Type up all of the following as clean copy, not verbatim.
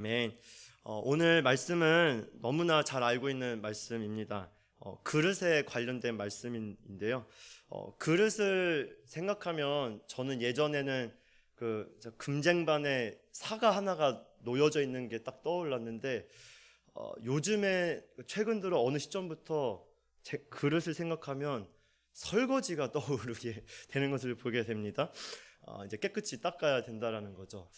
아멘. 오늘 말씀은 너무나 잘 알고 있는 말씀입니다. 그릇에 관련된 말씀인데요. 그릇을 생각하면 저는 예전에는 저 금쟁반에 사과 하나가 놓여져 있는 게 딱 떠올랐는데, 요즘에 최근 들어 어느 시점부터 제 그릇을 생각하면 설거지가 떠오르게 되는 것을 보게 됩니다. 이제 깨끗이 닦아야 된다라는 거죠.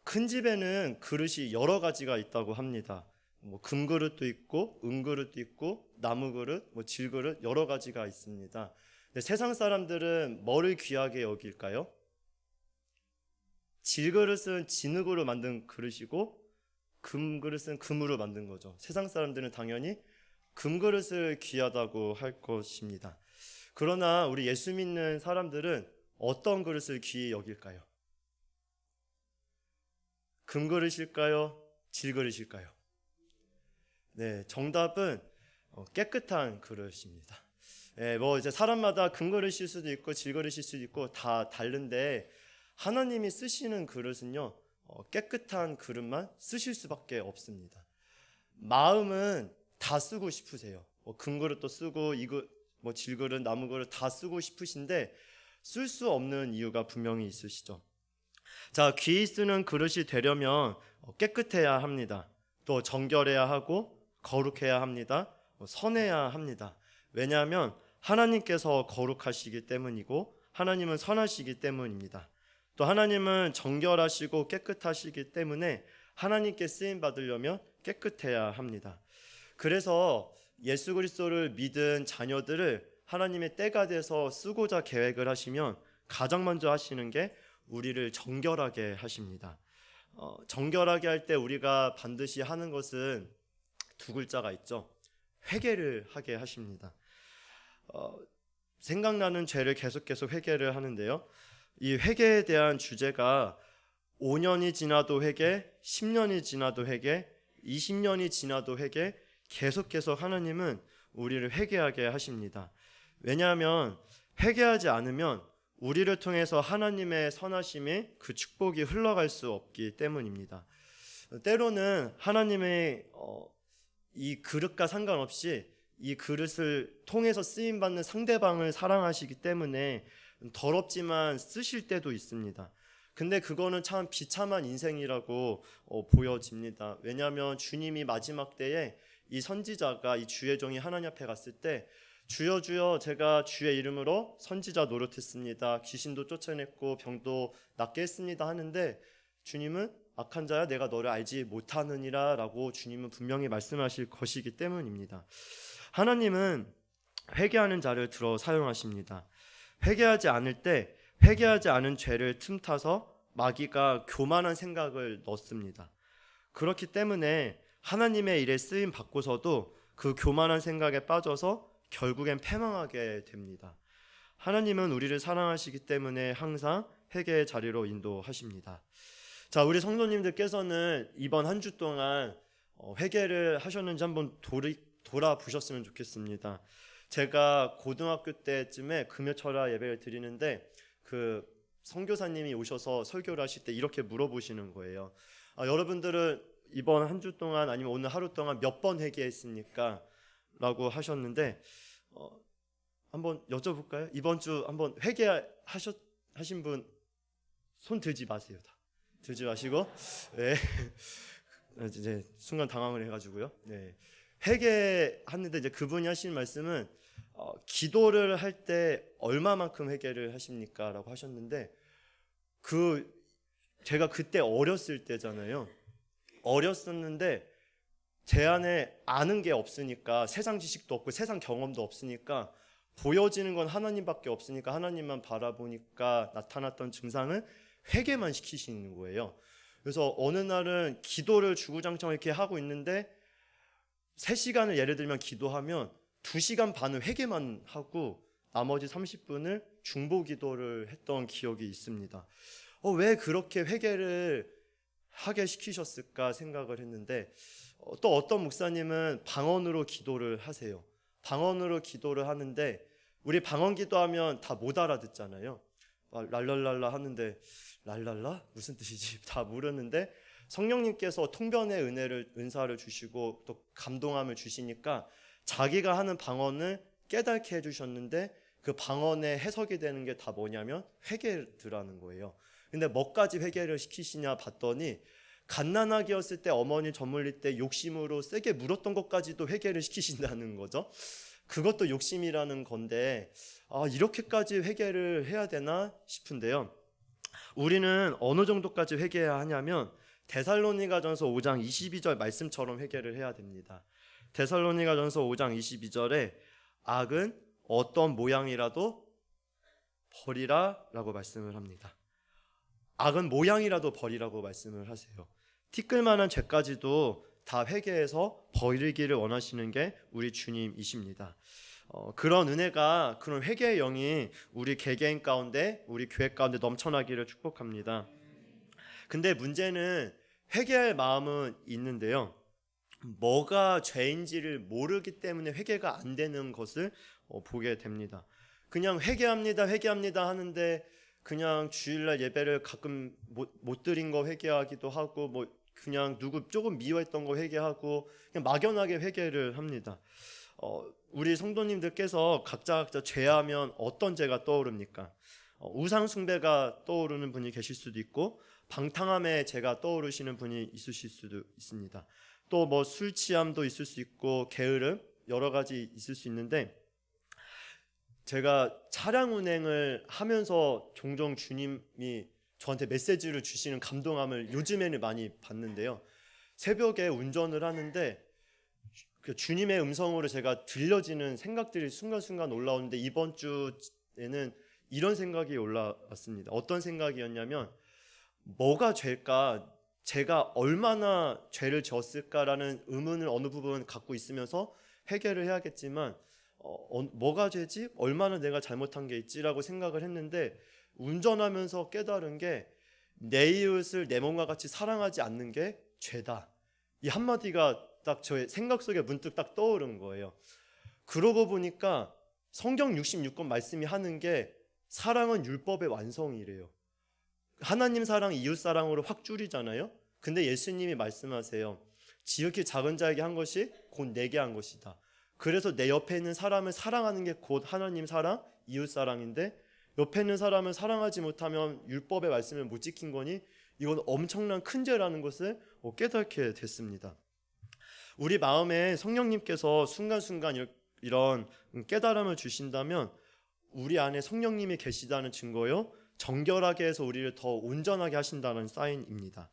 큰 집에는 그릇이 여러 가지가 있다고 합니다. 뭐 금그릇도 있고 은그릇도 있고 나무그릇, 뭐 질그릇 여러 가지가 있습니다. 근데 세상 사람들은 뭐를 귀하게 여길까요? 질그릇은 진흙으로 만든 그릇이고 금그릇은 금으로 만든 거죠. 세상 사람들은 당연히 금그릇을 귀하다고 할 것입니다. 그러나 우리 예수 믿는 사람들은 어떤 그릇을 귀히 여길까요? 금그릇일까요? 질그릇일까요? 네, 정답은 깨끗한 그릇입니다. 뭐 이제 사람마다 금그릇일 수도 있고 질그릇일 수도 있고 다 다른데, 하나님이 쓰시는 그릇은요, 깨끗한 그릇만 쓰실 수밖에 없습니다. 마음은 다 쓰고 싶으세요. 뭐 금그릇도 쓰고 뭐 질그릇, 나무그릇 다 쓰고 싶으신데 쓸 수 없는 이유가 분명히 있으시죠. 자, 귀 쓰는 그릇이 되려면 깨끗해야 합니다. 또 정결해야 하고 거룩해야 합니다. 선해야 합니다. 왜냐하면 하나님께서 거룩하시기 때문이고 하나님은 선하시기 때문입니다. 또 하나님은 정결하시고 깨끗하시기 때문에 하나님께 쓰임 받으려면 깨끗해야 합니다. 그래서 예수 그리스도를 믿은 자녀들을 하나님의 때가 돼서 쓰고자 계획을 하시면 가장 먼저 하시는 게 우리를 정결하게 하십니다. 정결하게 할 때 우리가 반드시 하는 것은 두 글자가 있죠. 회개를 하게 하십니다. 생각나는 죄를 계속 회개를 하는데요. 이 회개에 대한 주제가 5년이 지나도 회개, 10년이 지나도 회개, 20년이 지나도 회개, 계속 하나님은 우리를 회개하게 하십니다. 왜냐하면 회개하지 않으면 우리를 통해서 하나님의 선하심이 그 축복이 흘러갈 수 없기 때문입니다. 때로는 하나님의 이 그릇과 상관없이 이 그릇을 통해서 쓰임받는 상대방을 사랑하시기 때문에 더럽지만 쓰실 때도 있습니다. 근데 그거는 참 비참한 인생이라고 보여집니다. 왜냐하면 주님이 마지막 때에 이 선지자가, 이 주의 종이 하나님 앞에 갔을 때, 주여 주여 제가 주의 이름으로 선지자 노릇했습니다. 귀신도 쫓아냈고 병도 낫게 했습니다 하는데, 주님은 악한 자야 내가 너를 알지 못하느니라 라고 주님은 분명히 말씀하실 것이기 때문입니다. 하나님은 회개하는 자를 들어 사용하십니다. 회개하지 않을 때 회개하지 않은 죄를 틈타서 마귀가 교만한 생각을 넣습니다. 그렇기 때문에 하나님의 일에 쓰임 받고서도 그 교만한 생각에 빠져서 결국엔 패망하게 됩니다. 하나님은 우리를 사랑하시기 때문에 항상 회개의 자리로 인도하십니다. 자, 우리 성도님들께서는 이번 한 주 동안 회개를 하셨는지 한번 돌아보셨으면 좋겠습니다. 제가 고등학교 때쯤에 금요철야 예배를 드리는데, 그 선교사님이 오셔서 설교를 하실 때 이렇게 물어보시는 거예요. 여러분들은 이번 한 주 동안 아니면 오늘 하루 동안 몇 번 회개했습니까? 라고 하셨는데, 한번 여쭤볼까요? 이번 주 한번 회개하신 분 손 들지 마세요. 다 들지 마시고, 네. 이제 순간 당황을 해가지고요. 네. 회개하는데 이제 그분이 하신 말씀은 기도를 할 때 얼마만큼 회개를 하십니까? 라고 하셨는데, 제가 그때 어렸을 때잖아요. 어렸었는데 제 안에 아는 게 없으니까, 세상 지식도 없고 세상 경험도 없으니까, 보여지는 건 하나님밖에 없으니까 하나님만 바라보니까 나타났던 증상은 회개만 시키시는 거예요. 그래서 어느 날은 기도를 주구장창 이렇게 하고 있는데 3시간을 예를 들면 기도하면 2시간 반은 회개만 하고 나머지 30분을 중보 기도를 했던 기억이 있습니다. 왜 그렇게 회개를 하게 시키셨을까 생각을 했는데, 또 어떤 목사님은 방언으로 기도를 하세요. 방언으로 기도를 하는데, 우리 방언 기도하면 다 못 알아듣잖아요. 랄랄랄라 하는데 랄랄라? 무슨 뜻이지? 다 모르는데 성령님께서 통변의 은사를 주시고 또 감동함을 주시니까 자기가 하는 방언을 깨닫게 해주셨는데 그 방언의 해석이 되는 게 다 뭐냐면 회개드라는 거예요. 근데 뭐까지 회개를 시키시냐 봤더니 갓난아기였을 때 어머니 젖물릴 때 욕심으로 세게 물었던 것까지도 회개를 시키신다는 거죠. 그것도 욕심이라는 건데 이렇게까지 회개를 해야 되나 싶은데요. 우리는 어느 정도까지 회개해야 하냐면 데살로니가전서 5장 22절 말씀처럼 회개를 해야 됩니다. 데살로니가전서 5장 22절에 악은 어떤 모양이라도 버리라 라고 말씀을 합니다. 악은 모양이라도 버리라고 말씀을 하세요. 티끌만한 죄까지도 다 회개해서 버리기를 원하시는 게 우리 주님이십니다. 그런 은혜가, 그런 회개의 영이 우리 개개인 가운데, 우리 교회 가운데 넘쳐나기를 축복합니다. 근데 문제는 회개할 마음은 있는데요, 뭐가 죄인지를 모르기 때문에 회개가 안 되는 것을 보게 됩니다. 그냥 회개합니다 하는데 그냥 주일날 예배를 가끔 못 드린 거 회개하기도 하고, 뭐 그냥 누구 조금 미워했던 거 회개하고, 그냥 막연하게 회개를 합니다. 우리 성도님들께서 각자 죄하면 어떤 죄가 떠오릅니까? 우상 숭배가 떠오르는 분이 계실 수도 있고, 방탕함의 죄가 떠오르시는 분이 있으실 수도 있습니다. 또 뭐 술 취함도 있을 수 있고, 게으름, 여러 가지 있을 수 있는데, 제가 차량 운행을 하면서 종종 주님이 저한테 메시지를 주시는 감동함을 요즘에는 많이 받는데요. 새벽에 운전을 하는데 주님의 음성으로 제가 들려지는 생각들이 순간순간 올라오는데, 이번 주에는 이런 생각이 올라왔습니다. 어떤 생각이었냐면, 뭐가 죄일까? 제가 얼마나 죄를 지었을까라는 의문을 어느 부분 갖고 있으면서 회개를 해야겠지만, 뭐가 죄지? 얼마나 내가 잘못한 게 있지라고 생각을 했는데, 운전하면서 깨달은 게 내 이웃을 내 몸과 같이 사랑하지 않는 게 죄다. 이 한마디가 딱 저의 생각 속에 문득 딱 떠오른 거예요. 그러고 보니까 성경 66권 말씀이 하는 게 사랑은 율법의 완성이래요. 하나님 사랑, 이웃 사랑으로 확 줄이잖아요. 근데 예수님이 말씀하세요. 지극히 작은 자에게 한 것이 곧 내게 한 것이다. 그래서 내 옆에 있는 사람을 사랑하는 게 곧 하나님 사랑, 이웃 사랑인데, 옆에 있는 사람을 사랑하지 못하면 율법의 말씀을 못 지킨 거니 이건 엄청난 큰 죄라는 것을 깨닫게 됐습니다. 우리 마음에 성령님께서 순간순간 이런 깨달음을 주신다면 우리 안에 성령님이 계시다는 증거요, 정결하게 해서 우리를 더 온전하게 하신다는 사인입니다.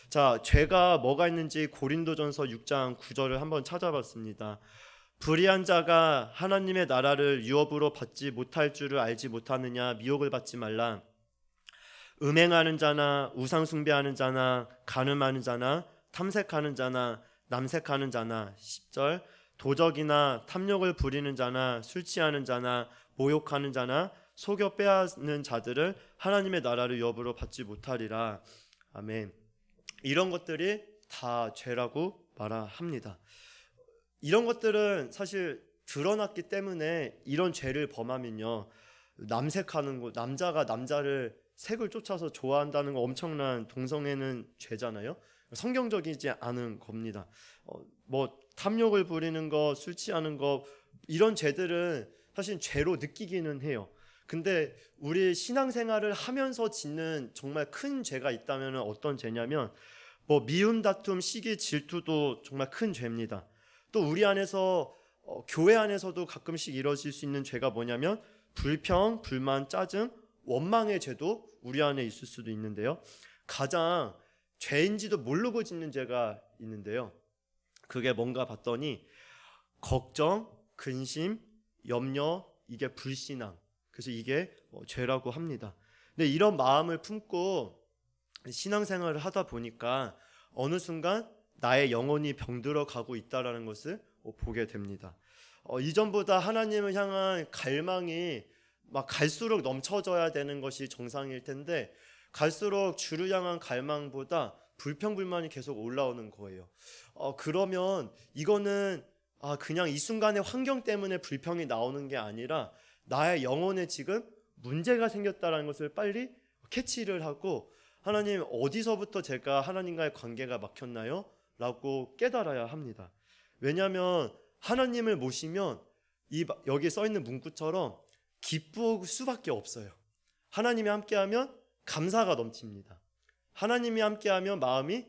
자, 죄가 뭐가 있는지 고린도전서 6장 9절을 한번 찾아봤습니다. 불의한 자가 하나님의 나라를 유업으로 받지 못할 줄을 알지 못하느냐, 미혹을 받지 말라. 음행하는 자나 우상 숭배하는 자나 간음하는 자나 탐색하는 자나 남색하는 자나 10절 도적이나 탐욕을 부리는 자나 술 취하는 자나 모욕하는 자나 속여 빼앗는 자들을 하나님의 나라를 유업으로 받지 못하리라. 아멘. 이런 것들이 다 죄라고 말합니다. 이런 것들은 사실 드러났기 때문에 이런 죄를 범하면요, 남색하는 거, 남자가 남자를 색을 쫓아서 좋아한다는 거 엄청난 동성애는 죄잖아요. 성경적이지 않은 겁니다. 뭐 탐욕을 부리는 거, 술 취하는 거, 이런 죄들은 사실 죄로 느끼기는 해요. 근데 우리 신앙생활을 하면서 짓는 정말 큰 죄가 있다면 어떤 죄냐면, 뭐 미움, 다툼, 시기, 질투도 정말 큰 죄입니다. 또 우리 안에서 교회 안에서도 가끔씩 이루어질 수 있는 죄가 뭐냐면 불평, 불만, 짜증, 원망의 죄도 우리 안에 있을 수도 있는데요. 가장 죄인지도 모르고 짓는 죄가 있는데요. 그게 뭔가 봤더니 걱정, 근심, 염려, 이게 불신앙. 그래서 이게 죄라고 합니다. 근데 이런 마음을 품고 신앙생활을 하다 보니까 어느 순간 나의 영혼이 병들어 가고 있다라는 것을 보게 됩니다. 이전보다 하나님을 향한 갈망이 막 갈수록 넘쳐져야 되는 것이 정상일 텐데, 갈수록 주를 향한 갈망보다 불평불만이 계속 올라오는 거예요. 그러면 이거는 그냥 이 순간의 환경 때문에 불평이 나오는 게 아니라 나의 영혼에 지금 문제가 생겼다는 것을 빨리 캐치를 하고, 하나님 어디서부터 제가 하나님과의 관계가 막혔나요? 라고 깨달아야 합니다. 왜냐하면 하나님을 모시면 여기 써 있는 문구처럼 기쁠 수밖에 없어요. 하나님이 함께하면 감사가 넘칩니다. 하나님이 함께하면 마음이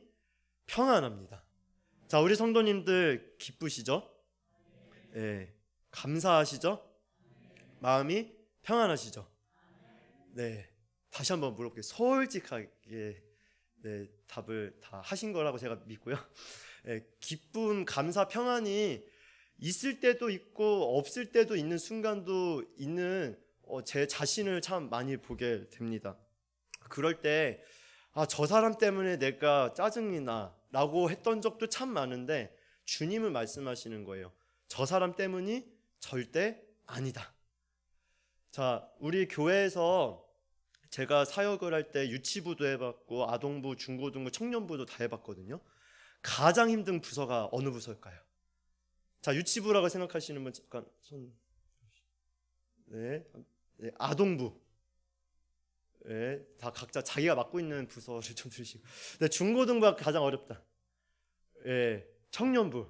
평안합니다. 자, 우리 성도님들 기쁘시죠? 네, 감사하시죠? 마음이 평안하시죠? 네, 다시 한번 물어볼게요. 솔직하게 네, 답을 다 하신 거라고 제가 믿고요. 네, 기쁨, 감사, 평안이 있을 때도 있고 없을 때도 있는 순간도 있는 제 자신을 참 많이 보게 됩니다. 그럴 때 저 사람 때문에 내가 짜증이 나 라고 했던 적도 참 많은데 주님은 말씀하시는 거예요. 저 사람 때문이 절대 아니다. 자, 우리 교회에서 제가 사역을 할 때 유치부도 해봤고 아동부, 중고등부, 청년부도 다 해봤거든요. 가장 힘든 부서가 어느 부서일까요? 자, 유치부라고 생각하시는 분 잠깐 손. 네, 아동부. 네, 다 각자 자기가 맡고 있는 부서를 좀 들으시고. 네, 중고등부가 가장 어렵다. 네, 청년부.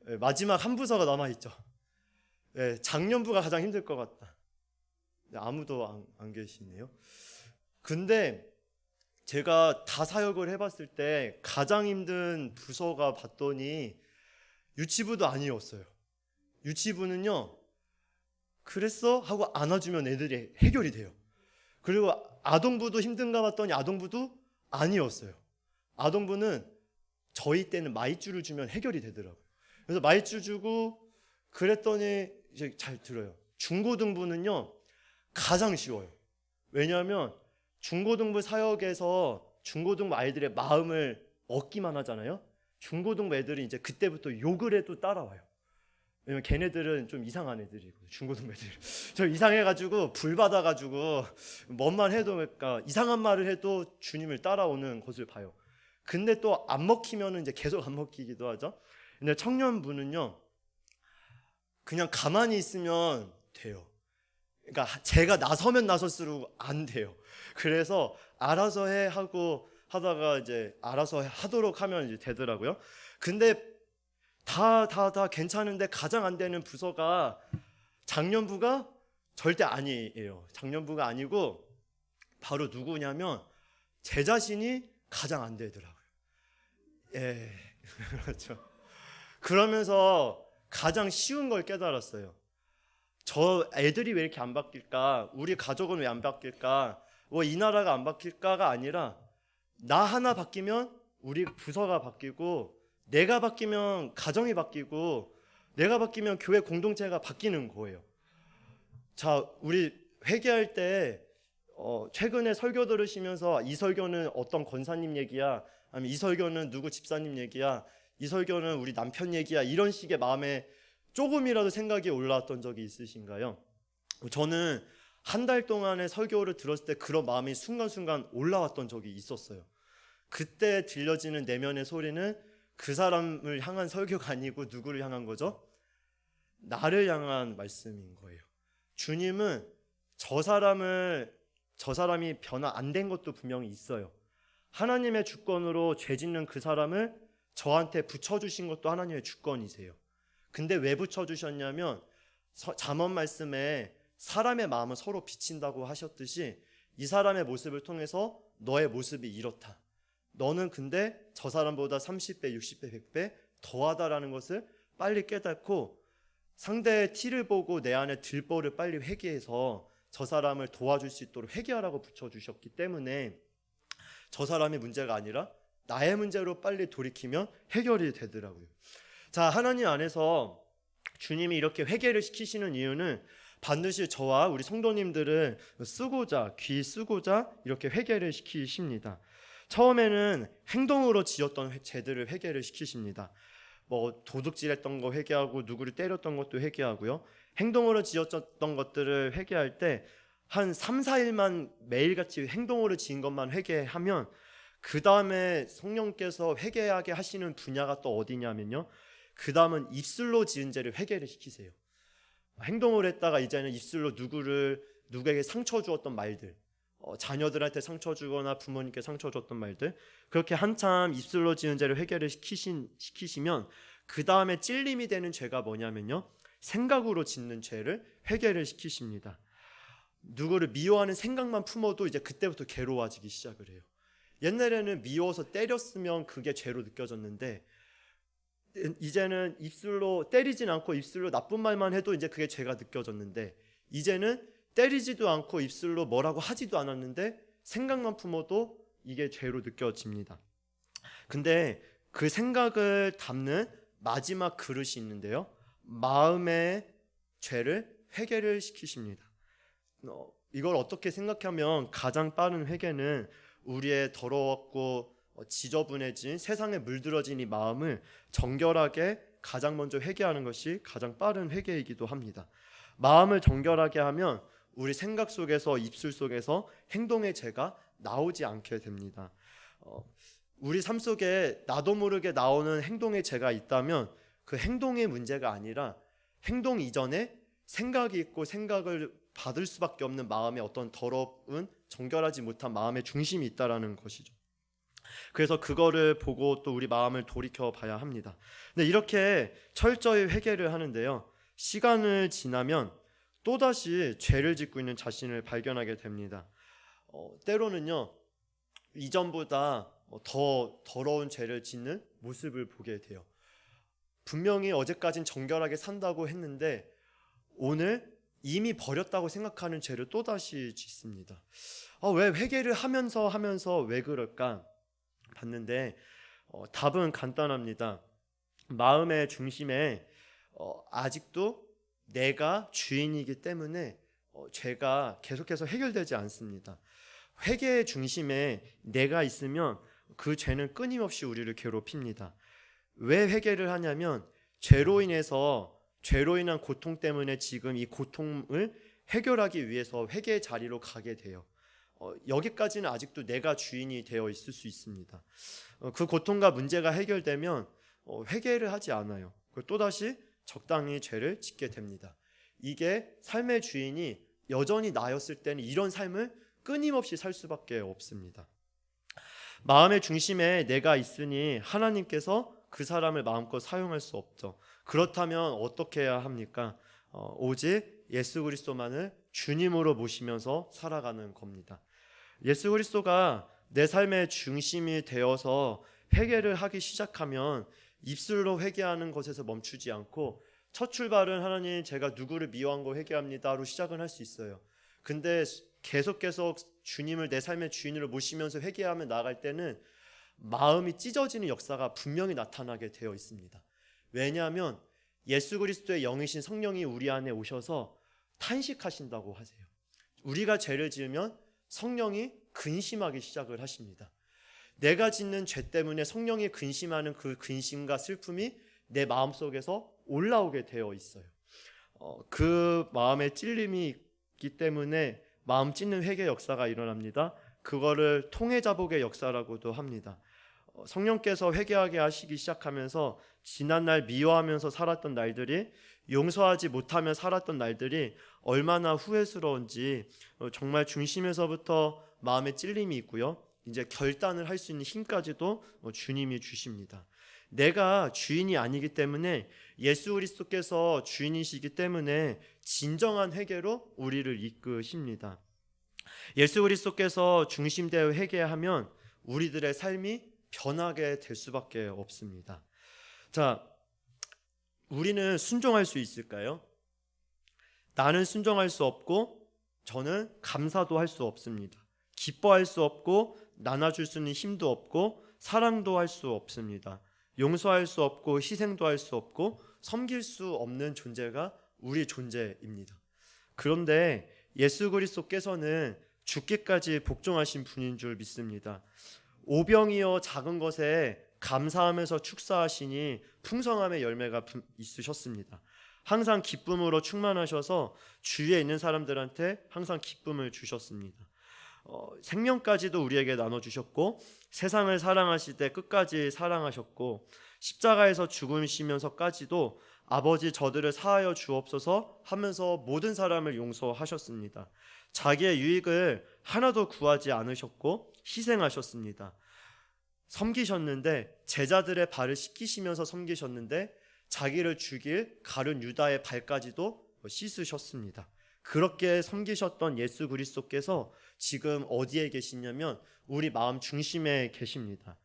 네, 마지막 한 부서가 남아 있죠. 네, 장년부가 가장 힘들 것 같다. 네, 아무도 안 계시네요. 근데 제가 다 사역을 해봤을 때 가장 힘든 부서가 봤더니 유치부도 아니었어요. 유치부는요, 그랬어? 하고 안아주면 애들이 해결이 돼요. 그리고 아동부도 힘든가 봤더니 아동부도 아니었어요. 아동부는 저희 때는 마이쮸를 주면 해결이 되더라고요. 그래서 마이쮸 주고 그랬더니 이제 잘 들어요. 중고등부는요 가장 쉬워요. 왜냐하면 중고등부 사역에서 중고등부 아이들의 마음을 얻기만 하잖아요. 중고등부 애들이 이제 그때부터 욕을 해도 따라와요. 왜냐면 걔네들은 좀 이상한 애들이고 중고등부 애들 저 이상해가지고 불 받아가지고 뭔 말 해도 그러니까 이상한 말을 해도 주님을 따라오는 것을 봐요. 근데 또 안 먹히면은 이제 계속 안 먹히기도 하죠. 근데 청년부는요 그냥 가만히 있으면 돼요. 그러니까 제가 나서면 나설수록 안 돼요. 그래서 알아서 해 하고 하다가 이제 알아서 하도록 하면 이제 되더라고요. 근데 다 괜찮은데 가장 안 되는 부서가 장년부가 절대 아니에요. 장년부가 아니고 바로 누구냐면 제 자신이 가장 안 되더라고요. 예, 그렇죠. 그러면서 가장 쉬운 걸 깨달았어요. 저 애들이 왜 이렇게 안 바뀔까? 우리 가족은 왜 안 바뀔까? 뭐 이 나라가 안 바뀔까가 아니라 나 하나 바뀌면 우리 부서가 바뀌고 내가 바뀌면 가정이 바뀌고 내가 바뀌면 교회 공동체가 바뀌는 거예요. 자, 우리 회개할 때 최근에 설교 들으시면서 이 설교는 어떤 권사님 얘기야, 아니면 이 설교는 누구 집사님 얘기야, 이 설교는 우리 남편 얘기야, 이런 식의 마음에 조금이라도 생각이 올라왔던 적이 있으신가요? 저는 한 달 동안의 설교를 들었을 때 그런 마음이 순간순간 올라왔던 적이 있었어요. 그때 들려지는 내면의 소리는 그 사람을 향한 설교가 아니고 누구를 향한 거죠? 나를 향한 말씀인 거예요. 주님은 저 사람이 변화 안 된 것도 분명히 있어요. 하나님의 주권으로 죄 짓는 그 사람을 저한테 붙여주신 것도 하나님의 주권이세요. 근데 왜 붙여주셨냐면 잠언 말씀에 사람의 마음은 서로 비친다고 하셨듯이 이 사람의 모습을 통해서 너의 모습이 이렇다. 너는 근데 저 사람보다 30배, 60배, 100배 더하다라는 것을 빨리 깨닫고 상대의 티를 보고 내 안에 들보를 빨리 회개해서 저 사람을 도와줄 수 있도록 회개하라고 붙여주셨기 때문에 저 사람이 문제가 아니라 나의 문제로 빨리 돌이키면 해결이 되더라고요. 자, 하나님 안에서 주님이 이렇게 회개를 시키시는 이유는 반드시 저와 우리 성도님들을 귀 쓰고자 이렇게 회개를 시키십니다. 처음에는 행동으로 지었던 죄들을 회개를 시키십니다. 뭐 도둑질했던 거 회개하고 누구를 때렸던 것도 회개하고요. 행동으로 지었던 것들을 회개할 때 한 3, 4일만 매일같이 행동으로 지은 것만 회개하면 그 다음에 성령께서 회개하게 하시는 분야가 또 어디냐면요, 그 다음은 입술로 지은 죄를 회개를 시키세요. 행동을 했다가 이제는 입술로 누구에게 상처 주었던 말들, 자녀들한테 상처 주거나 부모님께 상처 줬던 말들, 그렇게 한참 입술로 지은 죄를 회개를 시키시면 그 다음에 찔림이 되는 죄가 뭐냐면요, 생각으로 짓는 죄를 회개를 시키십니다. 누구를 미워하는 생각만 품어도 이제 그때부터 괴로워지기 시작을 해요. 옛날에는 미워서 때렸으면 그게 죄로 느껴졌는데, 이제는 입술로 때리진 않고 입술로 나쁜 말만 해도 이제 그게 죄가 느껴졌는데, 이제는 때리지도 않고 입술로 뭐라고 하지도 않았는데 생각만 품어도 이게 죄로 느껴집니다. 근데 그 생각을 담는 마지막 그릇이 있는데요, 마음의 죄를 회개를 시키십니다. 이걸 어떻게 생각하면 가장 빠른 회개는 우리의 더러웠고 지저분해진 세상에 물들어진 이 마음을 정결하게 가장 먼저 회개하는 것이 가장 빠른 회개이기도 합니다. 마음을 정결하게 하면 우리 생각 속에서, 입술 속에서 행동의 죄가 나오지 않게 됩니다. 우리 삶 속에 나도 모르게 나오는 행동의 죄가 있다면 그 행동의 문제가 아니라 행동 이전에 생각이 있고 생각을 받을 수밖에 없는 마음의 어떤 더러운 정결하지 못한 마음의 중심이 있다라는 것이죠. 그래서 그거를 보고 또 우리 마음을 돌이켜 봐야 합니다. 근데 이렇게 철저히 회개를 하는데요, 시간을 지나면 또다시 죄를 짓고 있는 자신을 발견하게 됩니다. 때로는요, 이전보다 더 더러운 죄를 짓는 모습을 보게 돼요. 분명히 어제까진 정결하게 산다고 했는데 오늘 이미 버렸다고 생각하는 죄를 또다시 짓습니다. 왜 회개를 하면서 왜 그럴까 봤는데 답은 간단합니다. 마음의 중심에 아직도 내가 주인이기 때문에 죄가 계속해서 해결되지 않습니다. 회개의 중심에 내가 있으면 그 죄는 끊임없이 우리를 괴롭힙니다. 왜 회개를 하냐면 죄로 인한 고통 때문에 지금 이 고통을 해결하기 위해서 회개의 자리로 가게 돼요. 여기까지는 아직도 내가 주인이 되어 있을 수 있습니다. 그 고통과 문제가 해결되면 회개를 하지 않아요. 또다시 적당히 죄를 짓게 됩니다. 이게 삶의 주인이 여전히 나였을 때는 이런 삶을 끊임없이 살 수밖에 없습니다. 마음의 중심에 내가 있으니 하나님께서 그 사람을 마음껏 사용할 수 없죠. 그렇다면 어떻게 해야 합니까? 오직 예수 그리스도만을 주님으로 모시면서 살아가는 겁니다. 예수 그리스도가 내 삶의 중심이 되어서 회개를 하기 시작하면 입술로 회개하는 것에서 멈추지 않고 첫 출발은 하나님 제가 누구를 미워한 거 회개합니다로 시작은 할 수 있어요. 근데 계속 주님을 내 삶의 주인으로 모시면서 회개하며 나아갈 때는 마음이 찢어지는 역사가 분명히 나타나게 되어 있습니다. 왜냐하면 예수 그리스도의 영이신 성령이 우리 안에 오셔서 탄식하신다고 하세요. 우리가 죄를 지으면 성령이 근심하기 시작을 하십니다. 내가 짓는 죄 때문에 성령이 근심하는 그 근심과 슬픔이 내 마음속에서 올라오게 되어 있어요. 그 마음에 찔림이 있기 때문에 마음 찢는 회개 역사가 일어납니다. 그거를 통해자복의 역사라고도 합니다. 성령께서 회개하게 하시기 시작하면서 지난날 미워하면서 살았던 날들이, 용서하지 못하며 살았던 날들이 얼마나 후회스러운지 정말 중심에서부터 마음에 찔림이 있고요, 이제 결단을 할 수 있는 힘까지도 주님이 주십니다. 내가 주인이 아니기 때문에 예수 그리스도께서 주인이시기 때문에 진정한 회개로 우리를 이끄십니다. 예수 그리스도께서 중심되어 회개하면 우리들의 삶이 변하게 될 수밖에 없습니다. 자, 우리는 순종할 수 있을까요? 나는 순종할 수 없고 저는 감사도 할 수 없습니다. 기뻐할 수 없고 나눠줄 수 있는 힘도 없고 사랑도 할 수 없습니다. 용서할 수 없고 희생도 할 수 없고 섬길 수 없는 존재가 우리 존재입니다. 그런데 예수 그리스도께서는 죽기까지 복종하신 분인 줄 믿습니다. 오병이어 작은 것에 감사하면서 축사하시니 풍성함의 열매가 있으셨습니다. 항상 기쁨으로 충만하셔서 주위에 있는 사람들한테 항상 기쁨을 주셨습니다. 생명까지도 우리에게 나눠주셨고 세상을 사랑하실 때 끝까지 사랑하셨고 십자가에서 죽으시면서까지도 아버지 저들을 사하여 주옵소서 하면서 모든 사람을 용서하셨습니다. 자기의 유익을 하나도 구하지 않으셨고 희생하셨습니다. 섬기셨는데, 제자들의 발을 씻기시면서 섬기셨는데, 자기를 죽일 가룟 유다의 발까지도 씻으셨습니다. 그렇게 섬기셨던 예수 그리스도께서 지금 어디에 계시냐면 우리 마음 중심에 계십니다.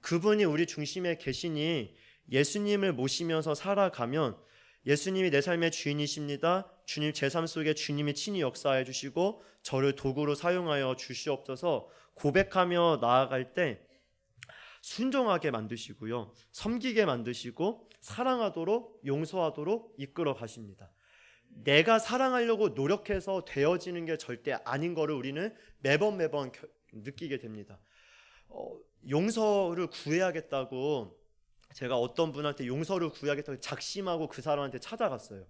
그분이 우리 중심에 계시니 예수님을 모시면서 살아가면 예수님이 내 삶의 주인이십니다. 주님, 제 삶 속에 주님이 친히 역사해 주시고 저를 도구로 사용하여 주시옵소서 고백하며 나아갈 때 순종하게 만드시고요, 섬기게 만드시고 사랑하도록, 용서하도록 이끌어 가십니다. 내가 사랑하려고 노력해서 되어지는 게 절대 아닌 거를 우리는 매번 느끼게 됩니다. 용서를 구해야겠다고, 제가 어떤 분한테 용서를 구해야겠다고 작심하고 그 사람한테 찾아갔어요.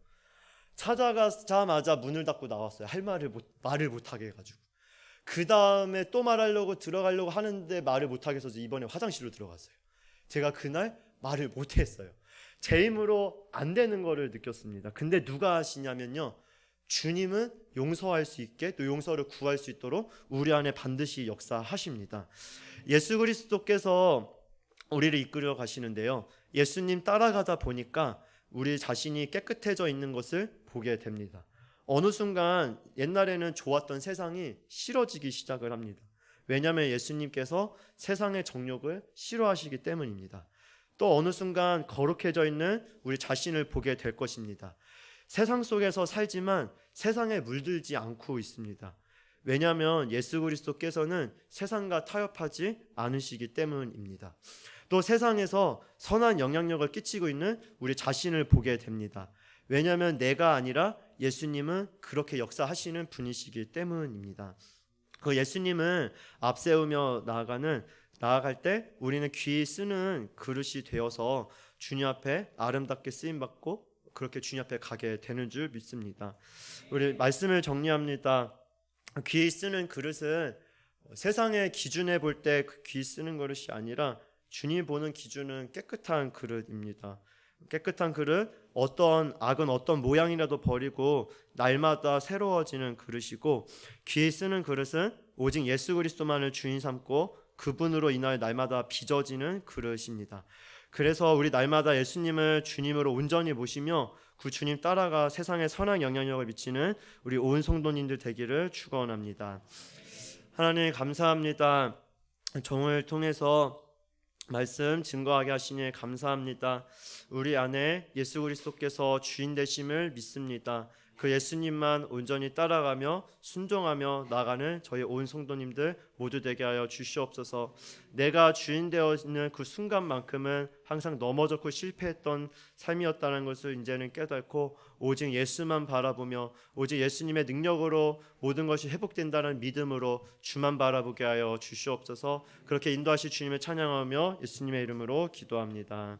찾아가자마자 문을 닫고 나왔어요. 말을 못하게 해가지고. 그 다음에 또 말하려고 들어가려고 하는데 말을 못하게 해서 이번에 화장실로 들어갔어요. 제가 그날 말을 못했어요. 제 힘으로 안 되는 거를 느꼈습니다. 근데 누가 하시냐면요, 주님은 용서할 수 있게, 또 용서를 구할 수 있도록 우리 안에 반드시 역사하십니다. 예수 그리스도께서 우리를 이끌어 가시는데요, 예수님 따라가다 보니까 우리 자신이 깨끗해져 있는 것을 보게 됩니다. 어느 순간 옛날에는 좋았던 세상이 싫어지기 시작을 합니다. 왜냐하면 예수님께서 세상의 정욕을 싫어하시기 때문입니다. 또 어느 순간 거룩해져 있는 우리 자신을 보게 될 것입니다. 세상 속에서 살지만 세상에 물들지 않고 있습니다. 왜냐하면 예수 그리스도께서는 세상과 타협하지 않으시기 때문입니다. 또 세상에서 선한 영향력을 끼치고 있는 우리 자신을 보게 됩니다. 왜냐하면 내가 아니라 예수님은 그렇게 역사하시는 분이시기 때문입니다. 그 예수님을 앞세우며 나아갈 때 우리는 귀 쓰는 그릇이 되어서 주님 앞에 아름답게 쓰임받고 그렇게 주님 앞에 가게 되는 줄 믿습니다. 우리 말씀을 정리합니다. 귀 쓰는 그릇은 세상의 기준에 볼 때 귀 쓰는 그릇이 아니라 주님이 보는 기준은 깨끗한 그릇입니다. 깨끗한 그릇, 어떤 악은 어떤 모양이라도 버리고 날마다 새로워지는 그릇이고, 귀에 쓰는 그릇은 오직 예수 그리스도만을 주인 삼고 그분으로 인하여 날마다 빚어지는 그릇입니다. 그래서 우리 날마다 예수님을 주님으로 온전히 모시며 그 주님 따라가 세상에 선한 영향력을 미치는 우리 온 성도님들 되기를 축원합니다. 하나님 감사합니다. 종을 통해서 말씀 증거하게 하시니 감사합니다. 우리 안에 예수 그리스도께서 주인 되심을 믿습니다. 그 예수님만 온전히 따라가며 순종하며 나가는 저희 온 성도님들 모두 되게 하여 주시옵소서. 내가 주인 되어 있는 그 순간만큼은 항상 넘어졌고 실패했던 삶이었다는 것을 이제는 깨닫고 오직 예수만 바라보며 오직 예수님의 능력으로 모든 것이 회복된다는 믿음으로 주만 바라보게 하여 주시옵소서. 그렇게 인도하실 주님을 찬양하며 예수님의 이름으로 기도합니다.